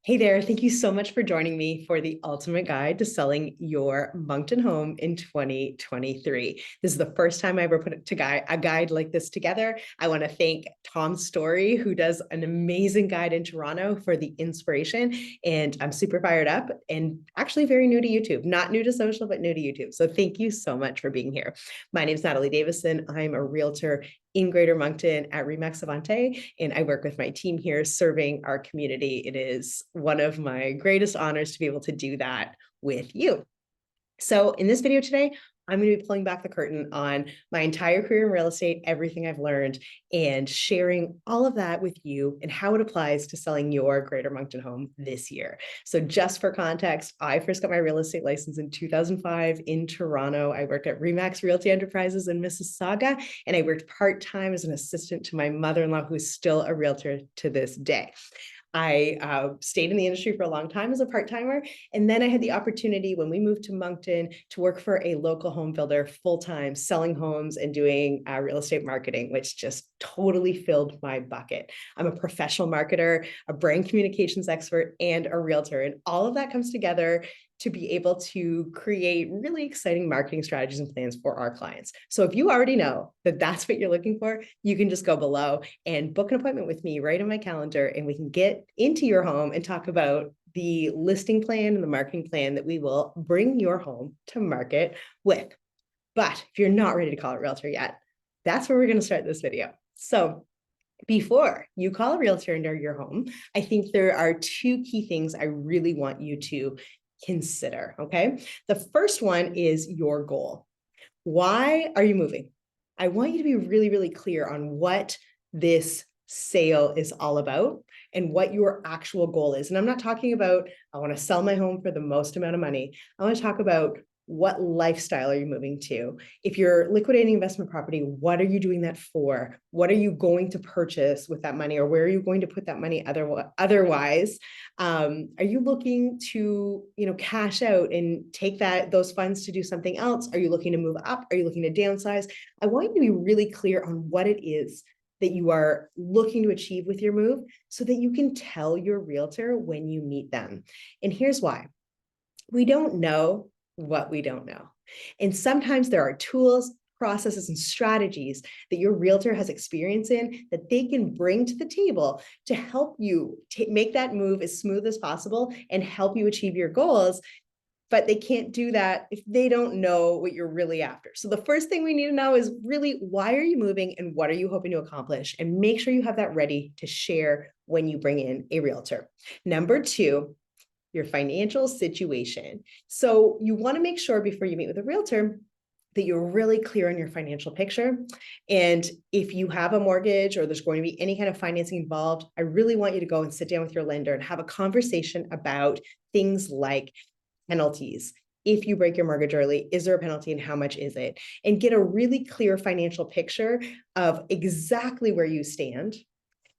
Hey there, thank you so much for joining me for the ultimate guide to selling your Moncton home in 2023. This is the first time I ever put a guide like this together. I want to thank Tom Storey, who does an amazing guide in Toronto, for the inspiration. And I'm super fired up and actually very new to YouTube, not new to social, but new to YouTube. So thank you so much for being here. My name is Natalie Davison. I'm a realtor in Greater Moncton at RE/MAX Avante, and I work with my team here serving our community. It is one of my greatest honors to be able to do that with you. So in this video today, I'm going to be pulling back the curtain on my entire career in real estate, everything I've learned, and sharing all of that with you and how it applies to selling your Greater Moncton home this year. So just for context, I first got my real estate license in 2005 in Toronto. I worked at RE/MAX Realty Enterprises in Mississauga, and I worked part-time as an assistant to my mother-in-law, who is still a realtor to this day. I stayed in the industry for a long time as a part-timer. And then I had the opportunity when we moved to Moncton to work for a local home builder full-time, selling homes and doing real estate marketing, which just totally filled my bucket. I'm a professional marketer, a brand communications expert, and a realtor. And all of that comes together to be able to create really exciting marketing strategies and plans for our clients. So if you already know that that's what you're looking for, you can just go below and book an appointment with me right in my calendar, and we can get into your home and talk about the listing plan and the marketing plan that we will bring your home to market with. But if you're not ready to call a realtor yet, that's where we're going to start this video. So before you call a realtor into your home, I think there are two key things I really want you to consider, okay? The first one is your goal. Why are you moving? I want you to be really, really clear on what this sale is all about and what your actual goal is. And I'm not talking about, I want to sell my home for the most amount of money. I want to talk about what lifestyle are you moving to? If you're liquidating investment property, what are you doing that for? What are you going to purchase with that money, or where are you going to put that money otherwise? Are you looking to, cash out and take those funds to do something else? Are you looking to move up? Are you looking to downsize? I want you to be really clear on what it is that you are looking to achieve with your move so that you can tell your realtor when you meet them. And here's why. We don't know what we don't know. And sometimes there are tools, processes, and strategies that your realtor has experience in that they can bring to the table to help you make that move as smooth as possible and help you achieve your goals. But they can't do that if they don't know what you're really after. So the first thing we need to know is really, why are you moving and what are you hoping to accomplish? And make sure you have that ready to share when you bring in a realtor. Number two, your financial situation. So you want to make sure before you meet with a realtor that you're really clear on your financial picture. And if you have a mortgage or there's going to be any kind of financing involved, I really want you to go and sit down with your lender and have a conversation about things like penalties. If you break your mortgage early, is there a penalty and how much is it? And get a really clear financial picture of exactly where you stand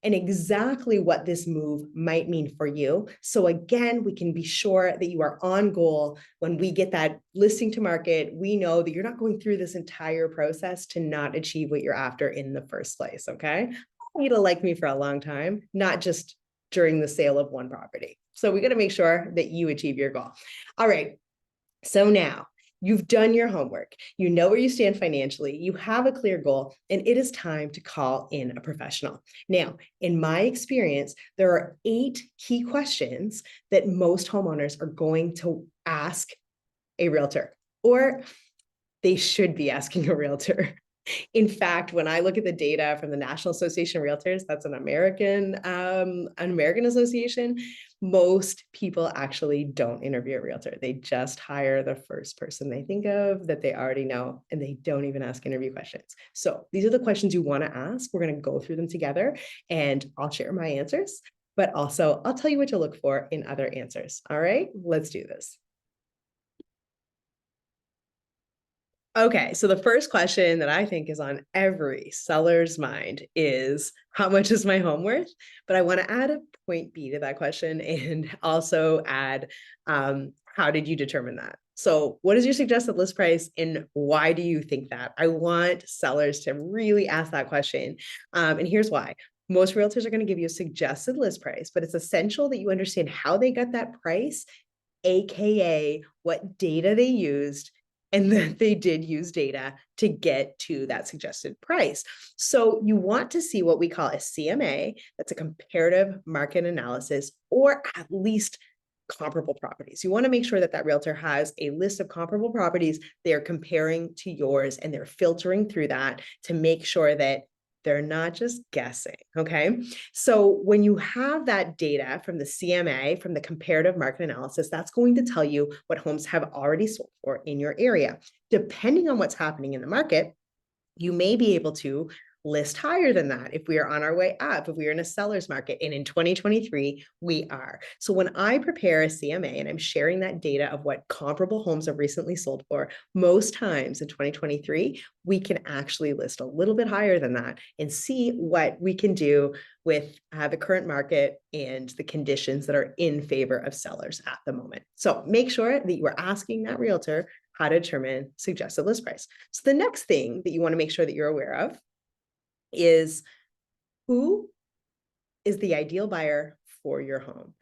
and exactly what this move might mean for you. So again, we can be sure that you are on goal. When we get that listing to market, we know that you're not going through this entire process to not achieve what you're after in the first place, okay? I want you to like me for a long time, not just during the sale of one property. So we got to make sure that you achieve your goal. All right, so now you've done your homework. You know where you stand financially. You have a clear goal, and it is time to call in a professional. Now, in my experience, there are 8 key questions that most homeowners are going to ask a realtor, or they should be asking a realtor. In fact, when I look at the data from the National Association of Realtors, that's an American association, most people actually don't interview a realtor. They just hire the first person they think of that they already know, and they don't even ask interview questions. So these are the questions you want to ask. We're going to go through them together, and I'll share my answers, but also I'll tell you what to look for in other answers. All right, let's do this. Okay, so the first question that I think is on every seller's mind is, how much is my home worth? But I want to add a point B to that question and also add, how did you determine that? So what is your suggested list price and why do you think that? I want sellers to really ask that question. And here's why. Most realtors are going to give you a suggested list price, but it's essential that you understand how they got that price, AKA what data they used, and that they did use data to get to that suggested price. So you want to see what we call a CMA, that's a comparative market analysis, or at least comparable properties. You want to make sure that that realtor has a list of comparable properties they're comparing to yours, and they're filtering through that to make sure that they're not just guessing, okay? So when you have that data from the CMA, from the comparative market analysis, that's going to tell you what homes have already sold for in your area. Depending on what's happening in the market, you may be able to list higher than that if we are on our way up, if we are in a seller's market. And in 2023, we are. So when I prepare a CMA and I'm sharing that data of what comparable homes have recently sold for, most times in 2023, we can actually list a little bit higher than that and see what we can do with the current market and the conditions that are in favor of sellers at the moment. So make sure that you are asking that realtor how to determine suggested list price. So the next thing that you want to make sure that you're aware of is who is the ideal buyer for your home.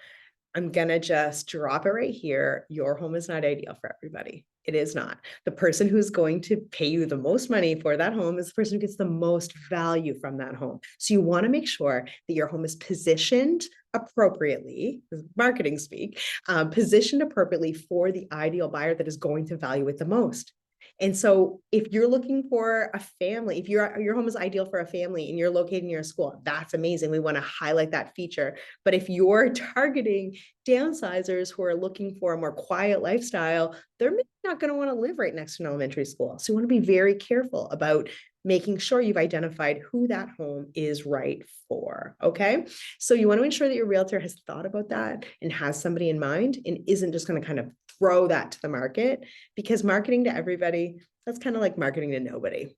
I'm going to just drop it right here. Your home is not ideal for everybody. It is not. The person who's going to pay you the most money for that home is the person who gets the most value from that home. So you want to make sure that your home is positioned appropriately, marketing speak, positioned appropriately for the ideal buyer that is going to value it the most. And so if you're looking for a family, if your home is ideal for a family and you're located near a school, that's amazing. We want to highlight that feature. But if you're targeting downsizers who are looking for a more quiet lifestyle, they're not going to want to live right next to an elementary school. So you want to be very careful about making sure you've identified who that home is right for, okay? So you want to ensure that your realtor has thought about that and has somebody in mind and isn't just going to kind of throw that to the market, because marketing to everybody, that's kind of like marketing to nobody.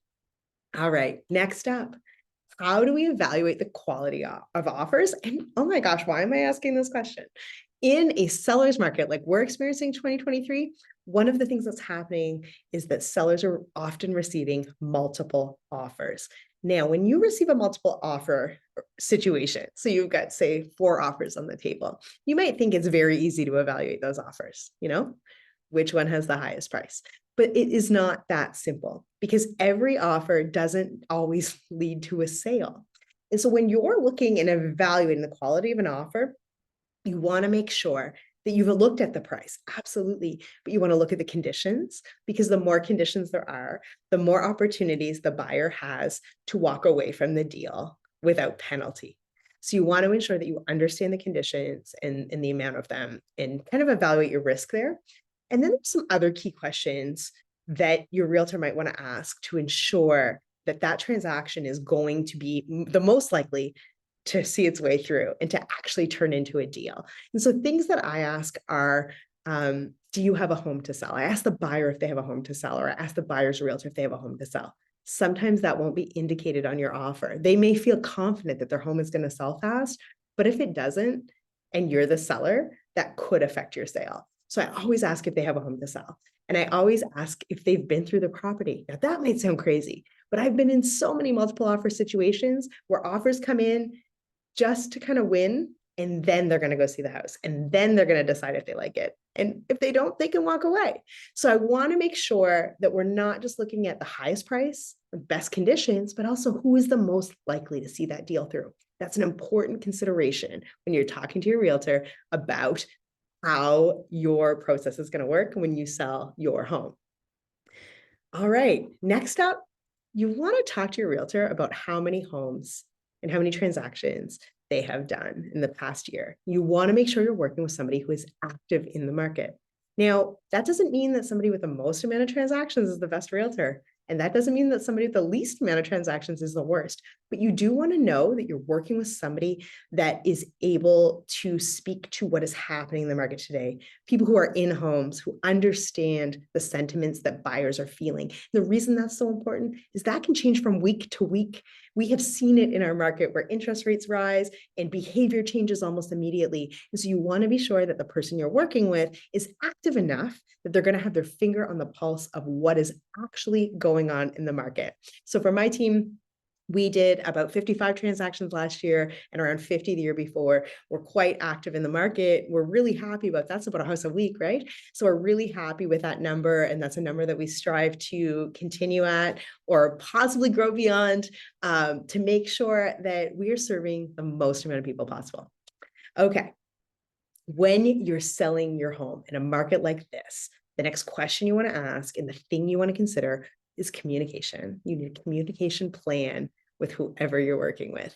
All right, next up, how do we evaluate the quality of offers? And oh my gosh, why am I asking this question? In a seller's market like we're experiencing 2023, one of the things that's happening is that sellers are often receiving multiple offers. Now, when you receive a multiple offer situation, so you've got, say, 4 offers on the table, you might think it's very easy to evaluate those offers, which one has the highest price. But it is not that simple, because every offer doesn't always lead to a sale. And so when you're looking and evaluating the quality of an offer, you want to make sure that you've looked at the price, absolutely, but you want to look at the conditions, because the more conditions there are, the more opportunities the buyer has to walk away from the deal without penalty. So you want to ensure that you understand the conditions and the amount of them and kind of evaluate your risk there. And then there's some other key questions that your realtor might want to ask to ensure that that transaction is going to be the most likely to see its way through and to actually turn into a deal. And so things that I ask are, do you have a home to sell? I ask the buyer if they have a home to sell, or I ask the buyer's realtor if they have a home to sell. Sometimes that won't be indicated on your offer. They may feel confident that their home is going to sell fast, but if it doesn't, and you're the seller, that could affect your sale. So I always ask if they have a home to sell. And I always ask if they've been through the property. Now that might sound crazy, but I've been in so many multiple offer situations where offers come in just to kind of win, and then they're going to go see the house, and then they're going to decide if they like it. And if they don't, they can walk away. So I want to make sure that we're not just looking at the highest price, the best conditions, but also who is the most likely to see that deal through. That's an important consideration when you're talking to your realtor about how your process is going to work when you sell your home. All right, next up, you want to talk to your realtor about how many homes and how many transactions they have done in the past year. You want to make sure you're working with somebody who is active in the market. Now, that doesn't mean that somebody with the most amount of transactions is the best realtor. And that doesn't mean that somebody with the least amount of transactions is the worst. But you do want to know that you're working with somebody that is able to speak to what is happening in the market today. People who are in homes, who understand the sentiments that buyers are feeling. The reason that's so important is that can change from week to week. We have seen it in our market where interest rates rise and behavior changes almost immediately. And so you want to be sure that the person you're working with is active enough that they're going to have their finger on the pulse of what is actually going on in the market. So for my team, We did about 55 transactions last year and around 50 the year before. We're quite active in the market. We're really happy about that's about a house a week, right? So we're really happy with that number. And that's a number that we strive to continue at or possibly grow beyond to make sure that we are serving the most amount of people possible. Okay. When you're selling your home in a market like this, the next question you want to ask and the thing you want to consider is communication. You need a communication plan with whoever you're working with.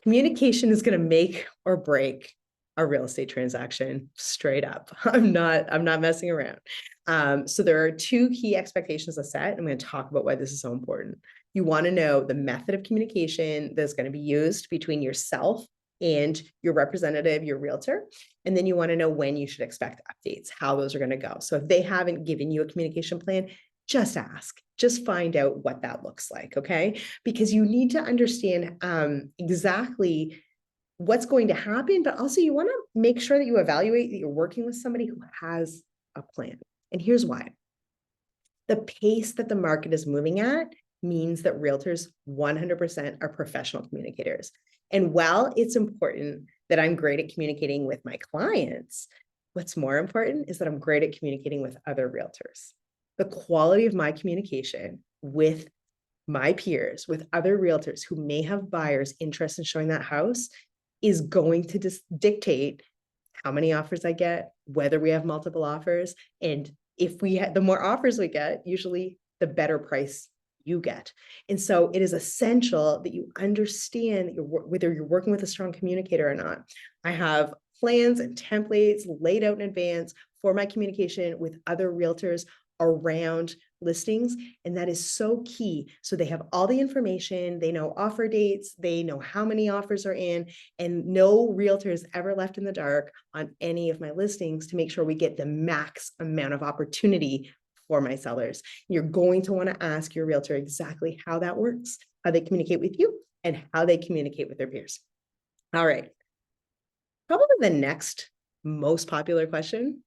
Communication is going to make or break a real estate transaction straight up. I'm not messing around. So there are two key expectations to set. I'm going to talk about why this is so important. You want to know the method of communication that's going to be used between yourself and your representative, your realtor. And then you want to know when you should expect updates, how those are going to go. So if they haven't given you a communication plan, just ask, just find out what that looks like, okay? Because you need to understand exactly what's going to happen, but also you want to make sure that you evaluate that you're working with somebody who has a plan. And here's why. The pace that the market is moving at means that realtors 100% are professional communicators. And while it's important that I'm great at communicating with my clients, what's more important is that I'm great at communicating with other realtors. The quality of my communication with my peers, with other realtors who may have buyers interested in showing that house is going to dictate how many offers I get, whether we have multiple offers. And if we the more offers we get, usually the better price you get. And so it is essential that you understand that whether you're working with a strong communicator or not. I have plans and templates laid out in advance for my communication with other realtors around listings. And that is so key. So they have all the information, they know offer dates, they know how many offers are in, and no realtor is ever left in the dark on any of my listings to make sure we get the max amount of opportunity for my sellers. You're going to want to ask your realtor exactly how that works, how they communicate with you, and how they communicate with their peers. All right. Probably the next most popular question,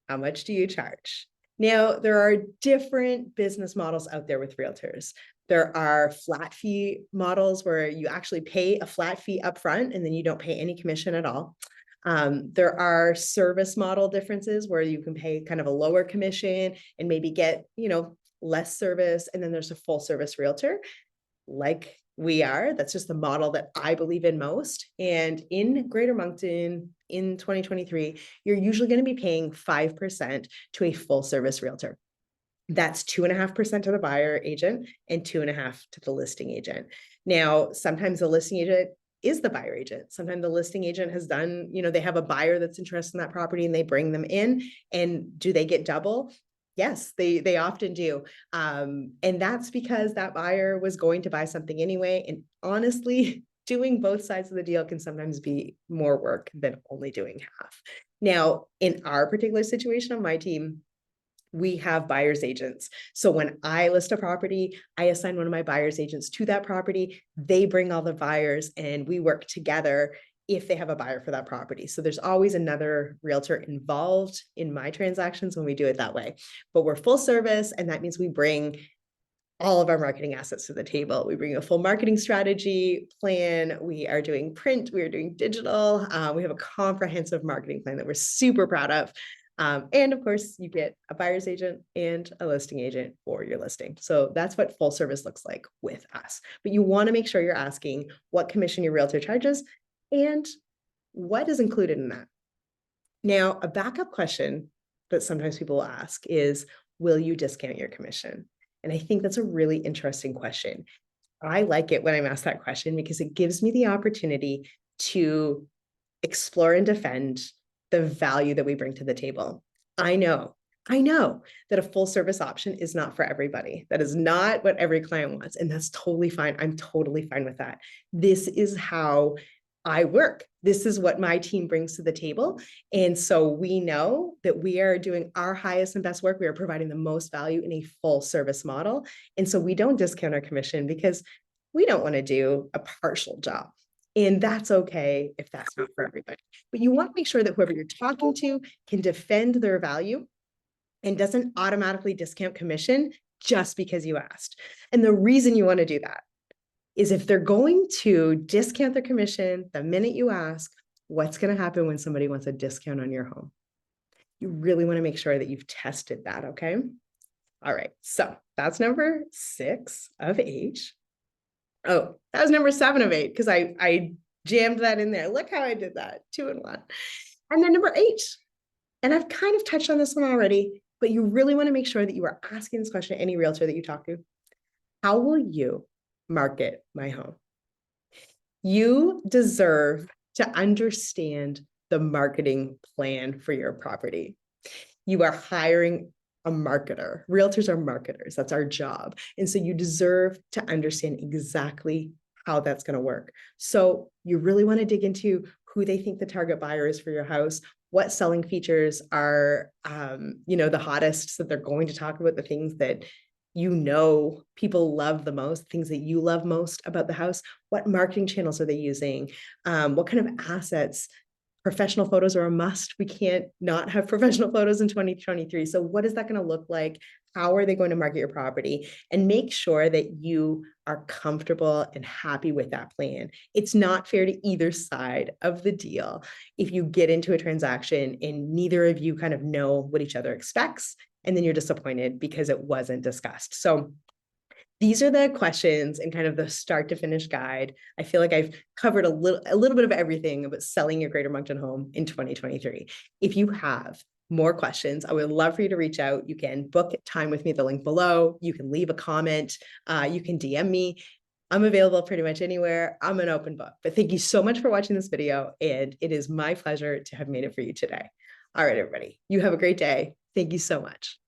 how much do you charge? Now, there are different business models out there with realtors. There are flat fee models where you actually pay a flat fee upfront and then you don't pay any commission at all. There are service model differences where you can pay kind of a lower commission and maybe get, less service. And then there's a full service realtor like we are. That's just the model that I believe in most. And in Greater Moncton in 2023, you're usually going to be paying 5% to a full service realtor. That's 2.5% to the buyer agent and 2.5% to the listing agent. Now, sometimes the listing agent is the buyer agent. Sometimes the listing agent has done, they have a buyer that's interested in that property and they bring them in. And do they get double? Yes, they often do. And that's because that buyer was going to buy something anyway. And honestly, doing both sides of the deal can sometimes be more work than only doing half. Now, in our particular situation on my team, we have buyer's agents. So when I list a property, I assign one of my buyer's agents to that property. They bring all the buyers and we work together if they have a buyer for that property. So there's always another realtor involved in my transactions when we do it that way. But we're full service, and that means we bring all of our marketing assets to the table. We bring a full marketing strategy plan. We are doing print. We are doing digital. We have a comprehensive marketing plan that we're super proud of. And of course, you get a buyer's agent and a listing agent for your listing. So that's what full service looks like with us. But you want to make sure you're asking what commission your realtor charges and what is included in that. Now, a backup question that sometimes people will ask is, will you discount your commission? And I think that's a really interesting question. I like it when I'm asked that question because it gives me the opportunity to explore and defend the value that we bring to the table. I know that a full service option is not for everybody. That is not what every client wants. And that's totally fine. I'm totally fine with that. This is how I work. This is what my team brings to the table. And so we know that we are doing our highest and best work. We are providing the most value in a full service model. And so we don't discount our commission because we don't want to do a partial job. And that's okay if that's not for everybody. But you want to make sure that whoever you're talking to can defend their value and doesn't automatically discount commission just because you asked. And the reason you want to do that is if they're going to discount their commission the minute you ask, what's going to happen when somebody wants a discount on your home? You really want to make sure that you've tested that, okay? All right, so that's number 6 of 8. Oh, that was number 7 of 8 because I jammed that in there. Look how I did that, 2 and 1. And then number 8, and I've kind of touched on this one already, but you really want to make sure that you are asking this question to any realtor that you talk to. How will you market my home? You deserve to understand the marketing plan for your property. You are hiring a marketer. Realtors are marketers. That's our job. And so you deserve to understand exactly how that's going to work. So you really want to dig into who they think the target buyer is for your house, what selling features are, the hottest, so they're going to talk about the things that people love the most, things that you love most about the house. What marketing channels are they using? What kind of assets? Professional photos are a must. We can't not have professional photos in 2023. So what is that going to look like? How are they going to market your property? And make sure that you are comfortable and happy with that plan. It's not fair to either side of the deal if you get into a transaction and neither of you kind of know what each other expects, and then you're disappointed because it wasn't discussed. So these are the questions and kind of the start to finish guide. I feel like I've covered a little bit of everything about selling your greater Moncton home in 2023. If you have more questions, I would love for you to reach out. You can book time with me at the link below. You can leave a comment. You can DM me. I'm available pretty much anywhere. I'm an open book. But thank you so much for watching this video. And it is my pleasure to have made it for you today. All right, everybody. You have a great day. Thank you so much.